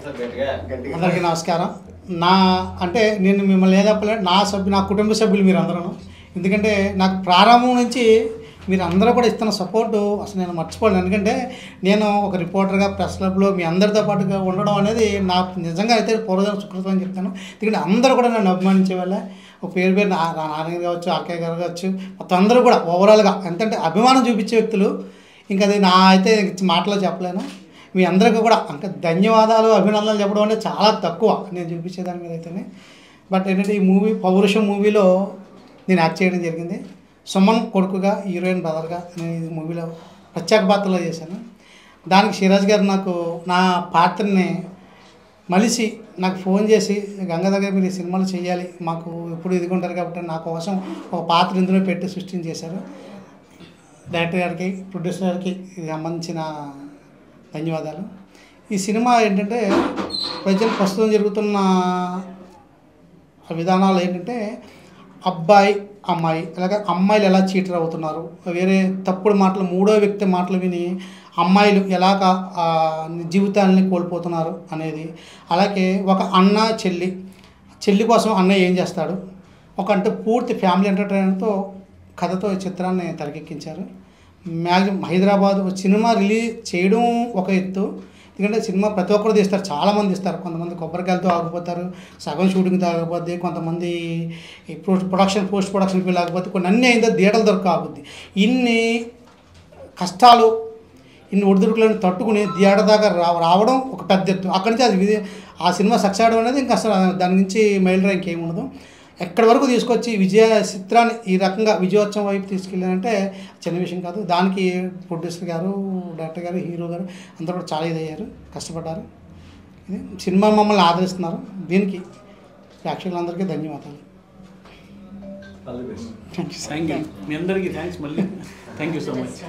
అందరికీ నమస్కారం. అంటే నేను మిమ్మల్ని చెప్పలేదు, నా కుటుంబ సభ్యులు మీరు అందరూ. ఎందుకంటే నాకు ప్రారంభం నుంచి మీరు అందరూ కూడా ఇస్తున్న సపోర్టు అసలు నేను మర్చిపోలేను. ఎందుకంటే నేను ఒక రిపోర్టర్గా ప్రెస్ క్లబ్లో మీ అందరితో పాటుగా ఉండడం అనేది నాకు నిజంగా అయితే పూర్వజన్మ సుకృతం అని చెప్తాను. ఎందుకంటే అందరూ కూడా నన్ను అభిమానించే వాళ్ళే. ఒక పేరు నారాయణ కావచ్చు, ఆర్కే గారు కావచ్చు, మొత్తం అందరూ కూడా ఓవరాల్గా ఎంతంటే అభిమానం చూపించే వ్యక్తులు. ఇంకా అది నా అయితే మాటలో చెప్పలేను. మీ అందరికీ కూడా ఇంకా ధన్యవాదాలు, అభినందనలు చెప్పడం అంటే చాలా తక్కువ నేను చూపించేదాని మీద అయితేనే. బట్ ఏంటంటే ఈ మూవీ పౌరుషం మూవీలో నేను యాక్ట్ చేయడం జరిగింది. సుమన్ కొడుకుగా, హీరోయిన్ బ్రదర్గా నేను ఈ మూవీలో ప్రత్యేక పాత్రలో చేశాను. దానికి శిరాజ్ గారు నాకు నా పాత్రని మలిసి నాకు ఫోన్ చేసి, గంగ దగ్గర మీరు ఈ సినిమాలు చేయాలి, మాకు ఎప్పుడు ఎదుగుంటారు కాబట్టి నా కోసం ఒక పాత్ర ఇందులో పెట్టి సృష్టించేశారు. డైరెక్టర్ గారికి, ప్రొడ్యూసర్ గారికి ఇది సంబంధించిన ధన్యవాదాలు. ఈ సినిమా ఏంటంటే ప్రస్తుతం జరుగుతున్న విధానాలు ఏంటంటే అబ్బాయి అమ్మాయి, అలాగే అమ్మాయిలు ఎలా చీటర్ అవుతున్నారు, వేరే తప్పుడు మాటలు, మూడో వ్యక్తి మాటలు విని అమ్మాయిలు ఎలాగ జీవితాలని కోల్పోతున్నారు అనేది, అలాగే ఒక అన్న చెల్లి కోసం అన్నయ్య ఏం చేస్తాడు, అంటే పూర్తి ఫ్యామిలీ ఎంటర్టైనర్తో కథతో ఈ చిత్రాన్ని తెరకెక్కించారు. మ్యాక్సిమం హైదరాబాద్ సినిమా రిలీజ్ చేయడం ఒక ఎత్తు. ఎందుకంటే సినిమా ప్రతి ఒక్కరు తీస్తారు, చాలామంది ఇస్తారు. కొంతమంది కొబ్బరికాయలతో ఆగిపోతారు, సగం షూటింగ్తో ఆగిపోద్ది, కొంతమంది పోస్ట్ ప్రొడక్షన్కి ఆగిపోతే, కొన్ని అన్నీ అయిందో థియేటర్లు దొరక ఆగుద్ది. ఇన్ని కష్టాలు, ఇన్ని ఒడిదుడుకులను తట్టుకుని థియేటర్ దాకా రావడం ఒక పెద్ద ఎత్తు. అక్కడి నుంచి అది ఆ సినిమా సక్సెస్ అవడం అనేది ఇంకా అసలు దాని నుంచి మైల్ ర్యాంక్ ఏమి ఉండదు. ఎక్కడి వరకు తీసుకొచ్చి విజయ చిత్రాన్ని ఈ రకంగా విజయోత్సవం వైపు తీసుకెళ్ళారంటే చిన్న విషయం కాదు. దానికి ప్రొడ్యూసర్ గారు, డైరెక్టర్ గారు, హీరో గారు అందరూ కూడా చాలా ఇదయ్యారు, కష్టపడ్డారు. ఇది సినిమా మమ్మల్ని ఆదరిస్తున్నారు. దీనికి ప్రేక్షకులందరికీ ధన్యవాదాలు. Thank you. మీ అందరికీ థ్యాంక్స్. మళ్ళీ థ్యాంక్ యూ సో మచ్.